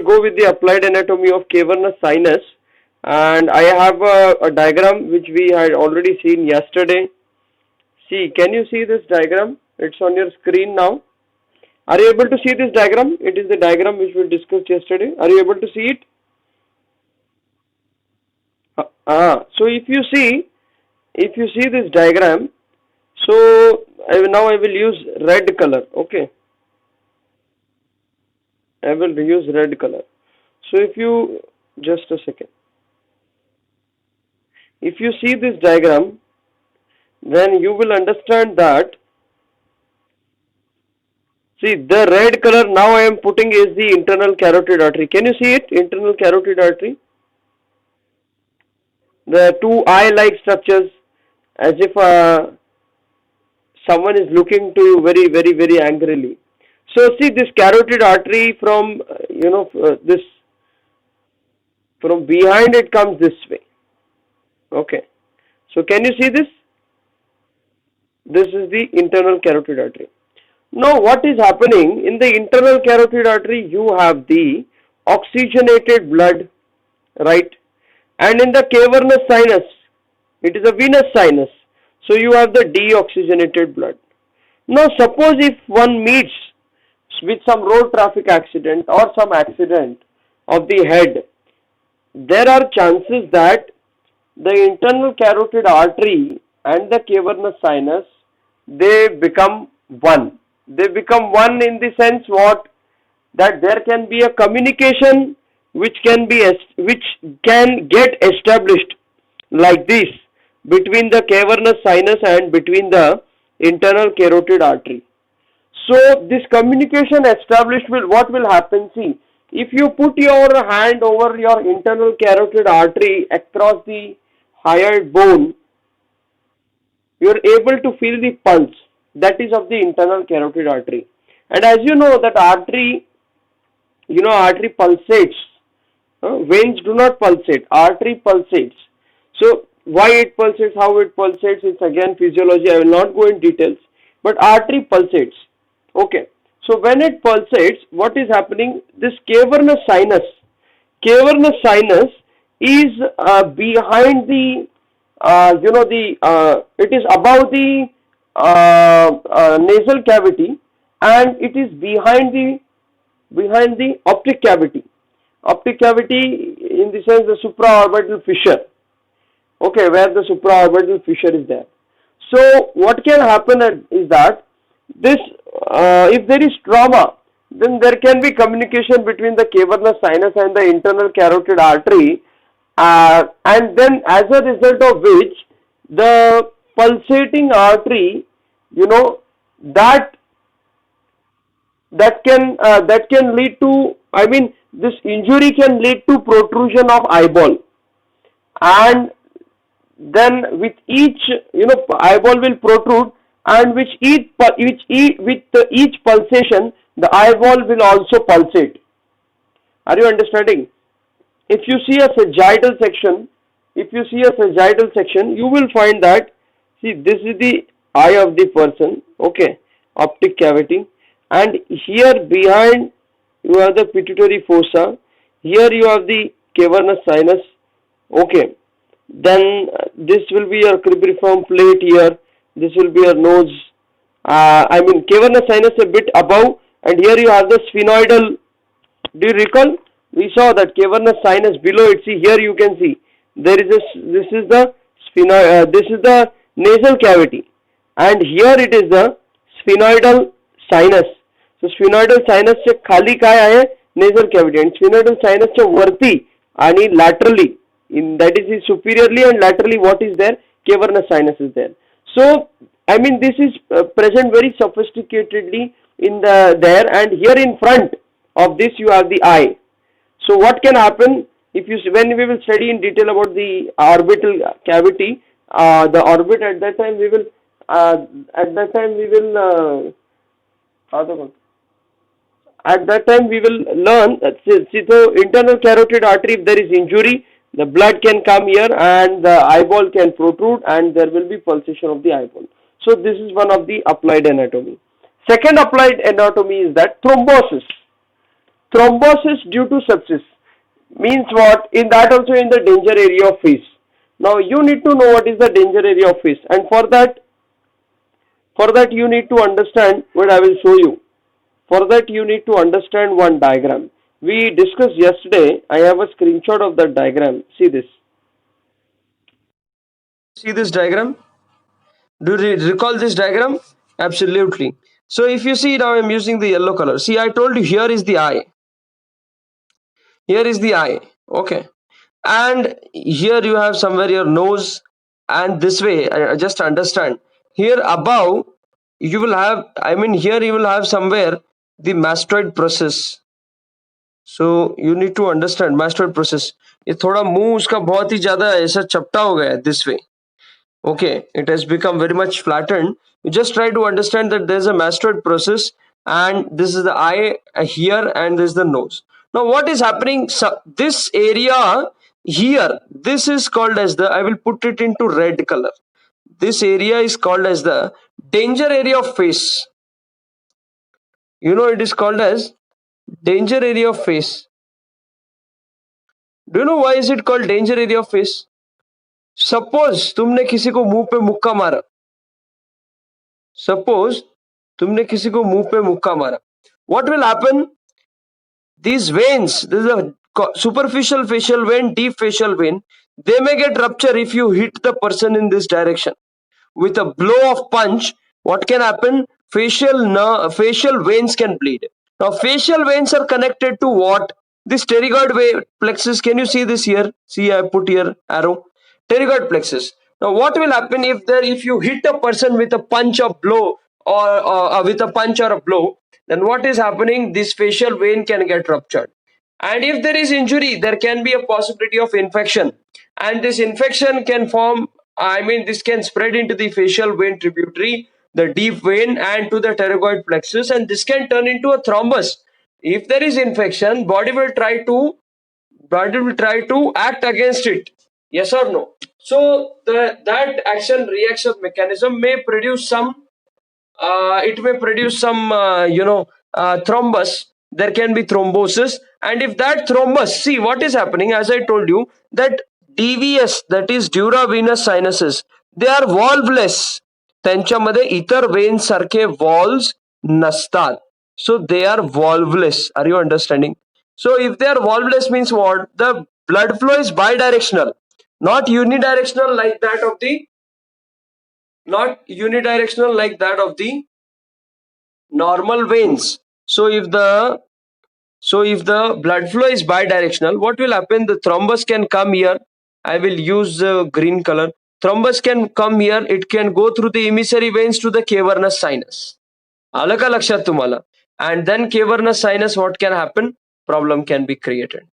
go with the applied anatomy of cavernous sinus, and I have a diagram which we had already seen yesterday. See, can you see this diagram? It's on your screen now. Are you able to see this diagram? It is the diagram which we discussed yesterday. Are you able to see it? So if you see this diagram, so now I will use red color. Okay, I will use red color. So if you just a second, if you see this diagram, then you will understand that. See, the red color now I am putting is the internal carotid artery. Can you see it? Internal carotid artery. The two eye-like structures, as if someone is looking to you very, very, very angrily. So see this carotid artery from this from behind it comes this way. Okay. So can you see this? This is the internal carotid artery. Now what is happening in the internal carotid artery? You have the oxygenated blood, right? And in the cavernous sinus, it is a venous sinus. So you have the deoxygenated blood. Now suppose if one meets with some road traffic accident or some accident of the head, there are chances that the internal carotid artery and the cavernous sinus, they become one. They become one in the sense what? That there can be a communication which can get established like this between the cavernous sinus and between the internal carotid artery. So this communication established what will happen? See, if you put your hand over your internal carotid artery across the hyoid bone, you are able to feel the pulse that is of the internal carotid artery. And as you know that artery pulsates. Veins do not pulsate, artery pulsates. So why it pulsates, how it pulsates, it's again physiology, I will not go in details, but artery pulsates. Okay, so when it pulsates, what is happening? This cavernous sinus is behind the it is above the nasal cavity, and it is behind the optic cavity. Optic cavity in the sense the supraorbital fissure. Okay, where the supraorbital fissure is there. So what can happen is that this if there is trauma, then there can be communication between the cavernous sinus and the internal carotid artery, and then as a result of which the pulsating artery, that can lead to, this injury can lead to protrusion of eyeball, and then with each eyeball will protrude, and with each pulsation the eyeball will also pulsate. Are you understanding? If you see a sagittal section, you will find that, see, this is the eye of the person, okay, optic cavity, and here behind you have the pituitary fossa, here you have the cavernous sinus, okay, then this will be your cribriform plate here, this will be your nose, cavernous sinus a bit above, and here you have the sphenoidal. Do you recall? We saw that cavernous sinus below it. See, here you can see there is this is the nasal cavity, and here it is the sphenoidal sinus. So sphenoidal sinus चे खाली काय आहे? Nasal cavity, and sphenoidal sinus च्या वरती आणि laterally, that is superiorly and laterally, what is there? Cavernous sinus is there. So this is present very sophisticatedly in there, and here in front of this you have the eye. So what can happen when we will study in detail about the orbital cavity, the orbit, at that time we will learn. See, the internal carotid artery, if there is injury, the blood can come here and the eyeball can protrude and there will be pulsation of the eyeball. So this is one of the applied anatomy. Second applied anatomy is that thrombosis. Thrombosis due to sepsis means what? In that also in the danger area of face. Now you need to know what is the danger area of face, and for that you need to understand what I will show you. For that you need to understand one diagram. We discussed yesterday. I have a screenshot of that diagram. See this. See this diagram? Do you recall this diagram? Absolutely. So if you see now, I'm using the yellow color. See, I told you here is the eye. Here is the eye. Okay. And here you have somewhere your nose, and this way, just understand. Here above, you will have, I mean, here you will have somewhere the mastoid process. So you need to understand mastoid process. ये थोड़ा मुंह उसका बहुत ही ज्यादा ऐसा चपटा हो गया है this way. Okay, it has become very much flattened. You just try to understand that there's a mastoid process, and this is the eye here, and this is the nose. Now what is happening, so this area here, this is called as the, I will put it into red color, this area is called as the danger area of face. You know, it is called as danger area of face. Do you know why is it called danger area of face? Suppose तुमने किसी को मुंह पे मुक्का मारा, suppose तुमने किसी को मुंह पे मुक्का मारा, what will happen? These veins, this is a superficial facial vein, deep facial vein, they may get rupture if you hit the person in this direction. With a blow of punch, what can happen? Facial veins can bleed. Now facial veins are connected to what? This pterygoid plexus. Can you see this here? See, I put here arrow. Pterygoid plexus. Now what will happen if you hit a person with a punch or blow, or with a punch or a blow, then what is happening? This facial vein can get ruptured. And if there is injury, there can be a possibility of infection. And this infection can form, I mean, this can spread into the facial vein tributary, the deep vein, and to the pterygoid plexus, and this can turn into a thrombus. If there is infection, body will try to act against it. Yes or no? So that action reaction mechanism may produce some thrombus. There can be thrombosis, and if that thrombus, see what is happening, as I told you, that DVS, that is duravenous sinuses, they are valveless. त्यांच्यामध्ये इतर when सारखे valves नसतात. So they are valveless. Are you understanding? So if they are valveless means what? The blood flow is bidirectional, not unidirectional like that of the normal veins. So if the blood flow is bidirectional, what will happen? The thrombus can come here. I will use green color. Thrombus can come here. It can go through the emissary veins to the cavernous sinus. आलं का लक्षात तुम्हाला? And then cavernous sinus, what can happen? Problem can be created.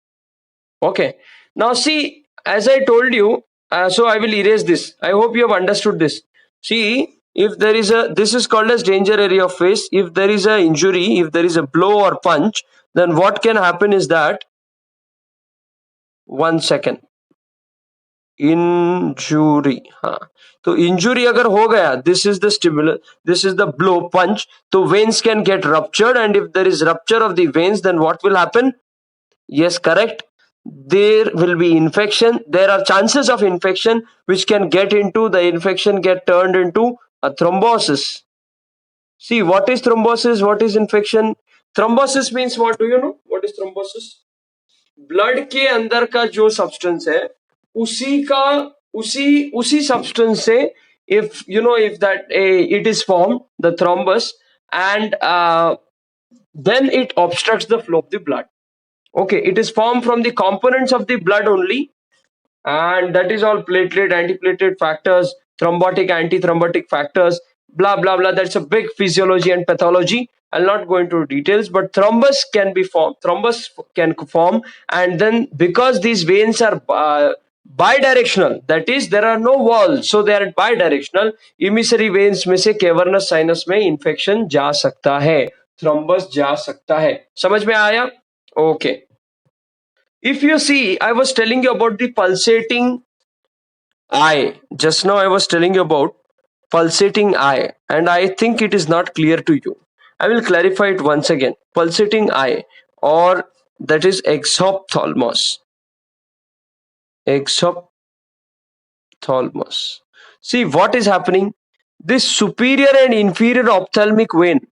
Okay. Now see, as I told you, so I will erase this. I hope you have understood this. See, if there is this is called as danger area of face. If there is a injury, if there is a blow or punch, then what can happen is that, 1 second, injury, हाँ, तो injury अगर हो गया, this is the stimulus, this is the blow punch, तो veins can get ruptured, and if there is rupture of the veins, then what will happen? Yes, correct. There will be infection. There are chances of infection which can get turned into a thrombosis. See, what is thrombosis? What is infection? Thrombosis means what? Do you know what is thrombosis? Blood के अंदर का जो substance है, उसी substance से, if that it is formed, the thrombus, and then it obstructs the flow of the blood. Okay, it is formed from the components of the blood only, and that is all platelet, antiplatelet factors, thrombotic, antithrombotic factors, blah blah blah. That's a big physiology and pathology. I'll not go into details, but thrombus can form, and then because these veins are bidirectional, that is there are no walls, so they are bidirectional, emissary veins में से cavernous sinus में infection जा सकता है, thrombus जा सकता है. समझ में आया? Okay. If you see, I was telling you about the pulsating eye. Just now I was telling you about pulsating eye, and I think it is not clear to you. I will clarify it once again. Pulsating eye, or that is exophthalmos. Exophthalmos. See what is happening. This superior and inferior ophthalmic vein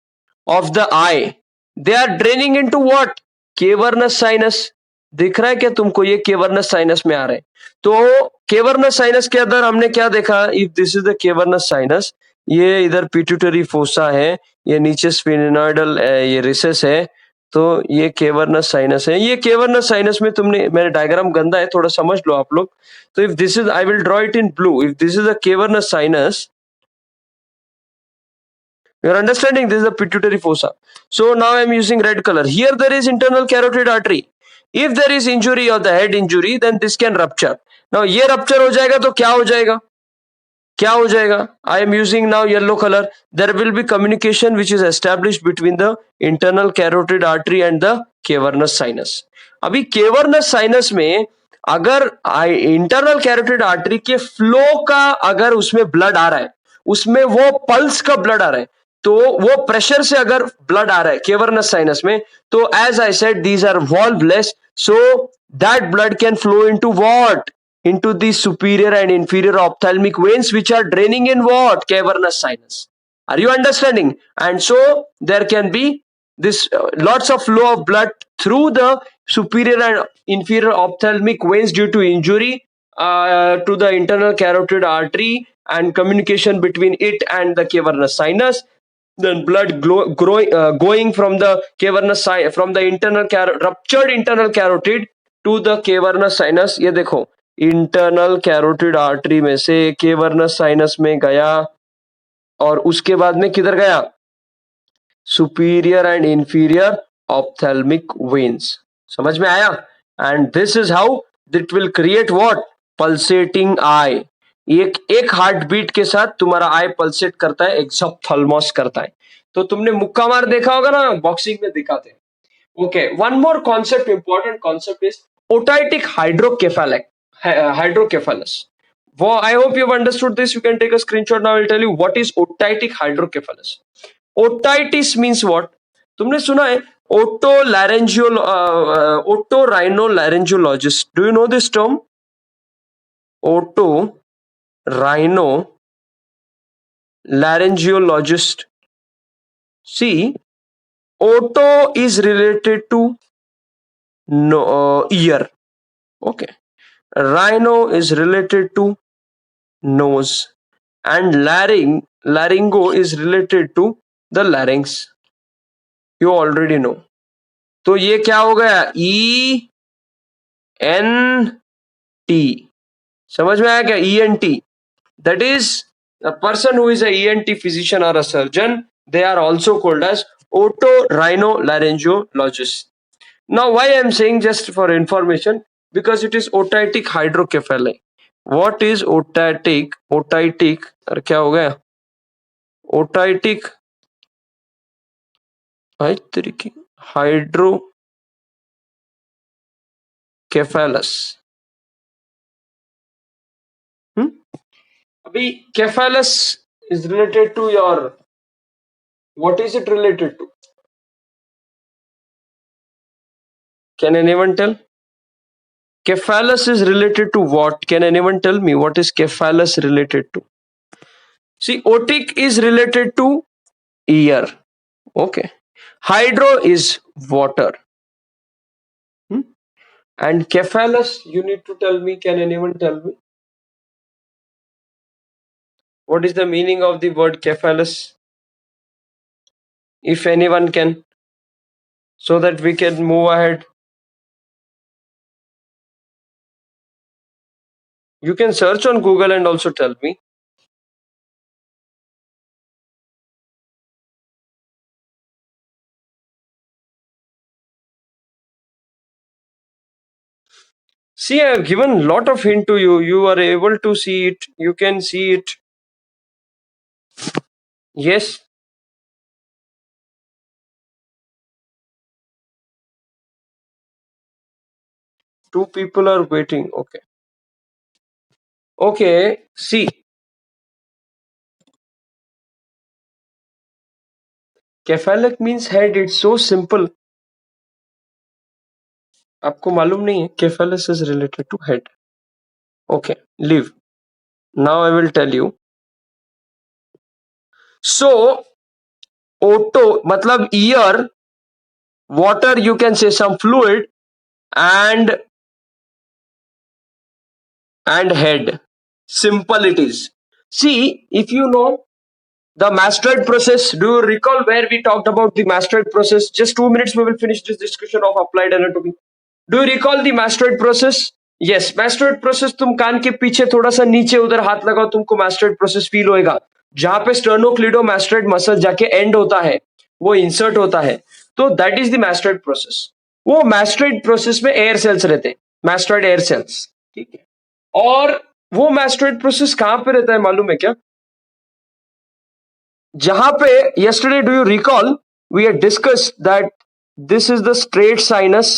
of the eye, they are draining into what? Cavernous sinus. दिख रहा है क्या तुमको? ये cavernous sinus में आ रहे हैं. तो केवर्नस साइनस के अंदर हमने क्या देखा? If this is the cavernous sinus, ये इधर पिट्यूटरी फोसा है, ये नीचे स्फिनोइडल ये रिसेस है, तो ये केवर्नस साइनस है. ये केवर्नस साइनस में तुमने, मेरा डायग्राम गंदा है, थोड़ा समझ लो आप लोग. तो if this is, I will draw it in blue. If this is a cavernous sinus, you're understanding, this is the pituitary fossa. So now I'm using red color. Here there is internal carotid artery. If there is injury of the head injury, then this can rupture. Now ये rupture हो जाएगा तो क्या हो जाएगा? क्या हो जाएगा? I am using now yellow color. There will be communication which is established between the internal carotid artery and the cavernous sinus. अभी cavernous sinus में अगर इंटरनल कैरोटिड आर्टरी के फ्लो का, अगर उसमें ब्लड आ रहा है, उसमें वो पल्स का ब्लड आ रहा है, तो वो प्रेशर से अगर ब्लड आ रहा है केवर्नस साइनस में, तो as I said these are valveless, so that blood can flow into what? into the superior and inferior ophthalmic veins which are draining in what? Cavernous sinus. Are you understanding? And so there can be this lots of flow of blood through the superior and inferior ophthalmic veins due to injury to the internal carotid artery and communication between it and the cavernous sinus. Then blood going from the cavernous from the ruptured internal carotid to the cavernous sinus. ये देखो, internal carotid artery में से cavernous sinus में गया और उसके बाद में किधर गया? Superior and inferior ophthalmic veins. समझ में आया? And this is how it will create what? Pulsating eye. एक हार्ट बीट के साथ तुम्हारा आई पल्सेट करता है, एक्सोप्थाल्मोस करता है. तो तुमने मुक्का मार देखा होगा ना, बॉक्सिंग में दिखाते हैं. Okay, one more concept, important concept is otitic hydrocephalus. Well, I hope you've understood this. You can take a screenshot now. I'll tell you what is otitic hydrocephalus. Otitis means what? तुमने सुना है otorhinolaryngologist. Do you know this term? Otorhinolaryngologist. See, oto is related to ear. Okay. Rhino is related to nose, and laryngo is related to the larynx. You already know. तो ये क्या हो गया? ENT. समझ में आया क्या? ENT. That is a person who is a ENT physician or a surgeon. They are also called as otorhinolaryngologist. Now why I am saying, just for information, because it is otitic hydrocephaly. What is otitic? Otitic, अरे क्या हो गया? Otitic hydrocephalus. अभी cephalus is related to your, what is it related to? Can anyone tell? Cephalus is related to what? Can anyone tell me what is cephalus related to? See, otic is related to ear. Okay. Hydro is water. And cephalus, you need to tell me. Can anyone tell me? What is the meaning of the word cephalus? If anyone can, so that we can move ahead. You can search on Google and also tell me. See, I have given a lot of hint to you. You are able to see it. You can see it. Yes. Two people are waiting. Okay. Okay. See. Cephalic means head. It's so simple. आपको मालूम नहीं है cephalus is related to head. Okay, leave. Now I will tell you. So oto मतलब ear, water you can say some fluid, and head. Simple it is. See, if you know the mastoid process, do you recall where we talked about the mastoid process? Just 2 minutes, we will finish this discussion of applied anatomy. Do you recall the mastoid process? Yes, mastoid process. तुम कान के पीछे थोड़ा सा नीचे उधर हाथ लगाओ, तुमको mastoid process फील होएगा. जहां पे sternocleidomastoid मसल जाके एंड होता है, वो इंसर्ट होता है, तो that is the mastoid process. वो mastoid प्रोसेस में एयर सेल्स रहते हैं, mastoid एयर सेल्स. ठीक है. और वो mastoid प्रोसेस कहां पे रहता है मालूम है क्या? जहां पे yesterday, do you recall, we had discussed that this is the straight sinus,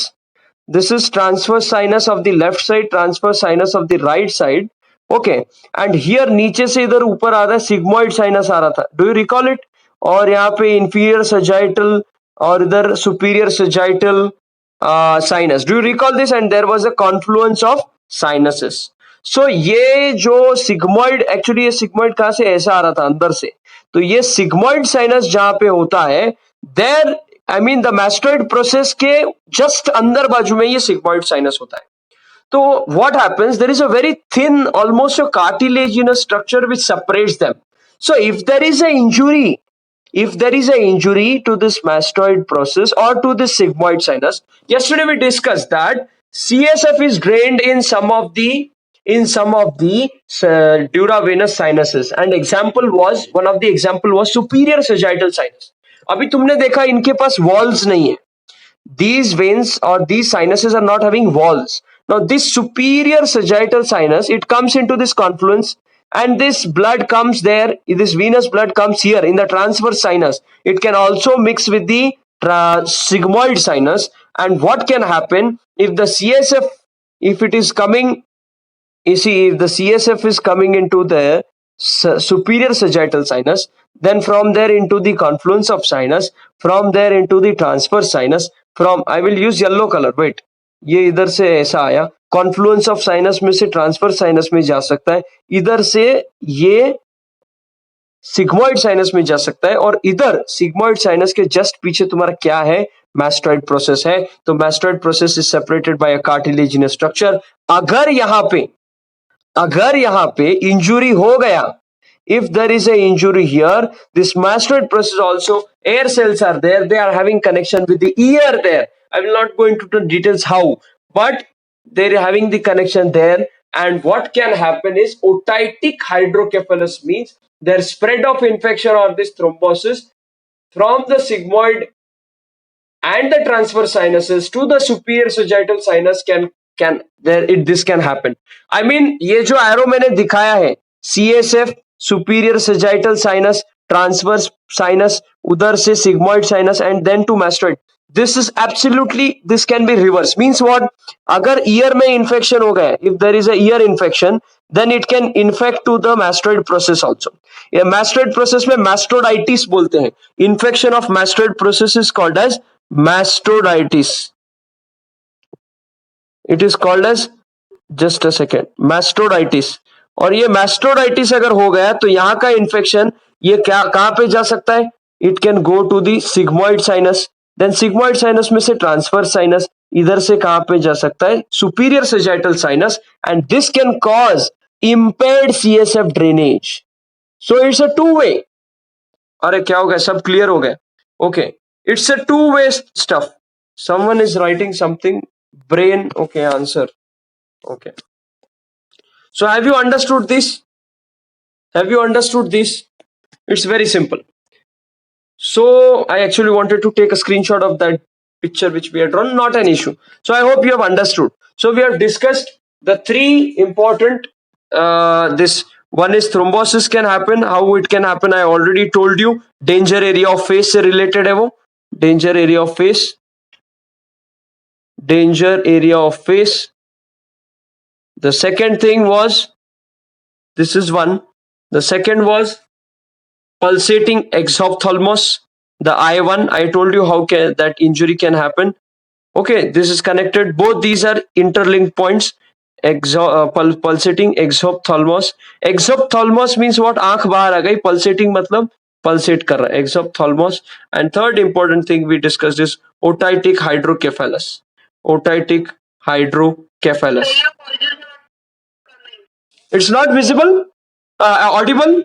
this is transverse sinus of the left side, transverse sinus of the right side. Okay, and here नीचे से इधर ऊपर आ रहा है sigmoid sinus आ रहा था. Do you recall it? और यहाँ पे inferior sagittal और इधर superior sagittal sinus. Do you recall this? And there was a confluence of sinuses. So ये जो sigmoid, actually ये sigmoid कहाँ से ऐसा आ रहा था अंदर से, तो ये sigmoid sinus जहां पे होता है, there I mean the mastoid process के just अंदर बाजू में ये sigmoid sinus होता है. तो what happens, there is a very thin, almost a cartilaginous structure which separates them. So if there is a injury to this mastoid process or to this sigmoid sinus, yesterday we discussed that CSF is drained in some of the duravenous sinuses, and one of the example was superior sagittal sinus. अभी तुमने देखा इनके पास walls नहीं है. These veins or these sinuses are not having walls. Now this superior sagittal sinus, it comes into this confluence, and this blood comes there, this venous blood comes here in the transverse sinus. It can also mix with the sigmoid sinus, and what can happen if the CSF, if it is coming, you see, if the CSF is coming into the superior sagittal sinus, then from there into the confluence of sinus, from there into the transverse sinus, from, I will use yellow color, wait, ये इधर से ऐसा आया, Confluence of sinus में से transverse sinus में जा सकता है, इधर से ये सिग्मोइड साइनस में जा सकता है, और इधर सिग्मोइड साइनस के जस्ट पीछे तुम्हारा क्या है, मैस्टॉइड प्रोसेस है. तो mastoid process is separated by a cartilaginous structure. अगर यहाँ पे इंजुरी हो गया, if there is a injury here, this mastoid process also, air cells are there, they are having connection with the ear there. I will not go into the details how, but they are having the connection there. And what can happen is otitic hydrocephalus means their spread of infection or this thrombosis from the sigmoid and the transverse sinuses to the superior sagittal sinus this can happen. I mean, ये जो arrow मैंने दिखाया है, CSF, superior sagittal sinus, transverse sinus, उधर से sigmoid sinus and then to mastoid. This is absolutely, this can be reversed. Means what? अगर ear में infection हो गया, if there is a ear infection, then it can infect to the mastoid process also. ये mastoid process में mastoiditis बोलते हैं. Infection of mastoid process is called as mastoiditis. It is called as, just a second, mastoiditis. और ये mastoiditis अगर हो गया तो यहाँ का इन्फेक्शन ये क्या कहाँ पे जा सकता है? It can go to the sigmoid sinus. Then sigmoid sinus में से transverse sinus, इधर से कहाँ पे जा सकता है? Superior sagittal sinus, and this can cause impaired CSF drainage. So it's a two-way. अरे क्या हो गया? सब क्लियर हो गया? Okay, it's a two-way stuff. Someone is writing something. Brain, okay, answer. Okay. So have you understood this? Have you understood this? It's very simple. So I actually wanted to take a screenshot of that picture which we had drawn, not an issue. So I hope you have understood. So we have discussed the three important, this one is thrombosis can happen. How it can happen, I already told you. Danger area of face से related है वो. Danger area of face. Danger area of face. The second thing was, this is one. The second was pulsating exophthalmos. The I1, I told you how that injury can happen. Okay, this is connected. Both these are interlinked points. Pulsating exophthalmos. Exophthalmos means what? आंख बाहर आ गई. Pulsating मतलब pulsate कर रहा है. Exophthalmos. And third important thing we discussed is otitic hydrocephalus. Otitic hydrocephalus. It's not visible. Audible.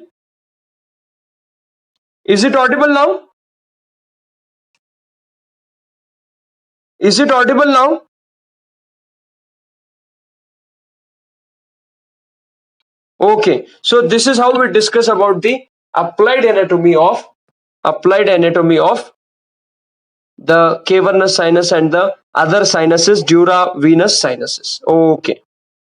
Is it audible now? Is it audible now? Okay, so this is how we discuss about the applied anatomy of the cavernous sinus and the other sinuses, dura venous sinuses. Okay.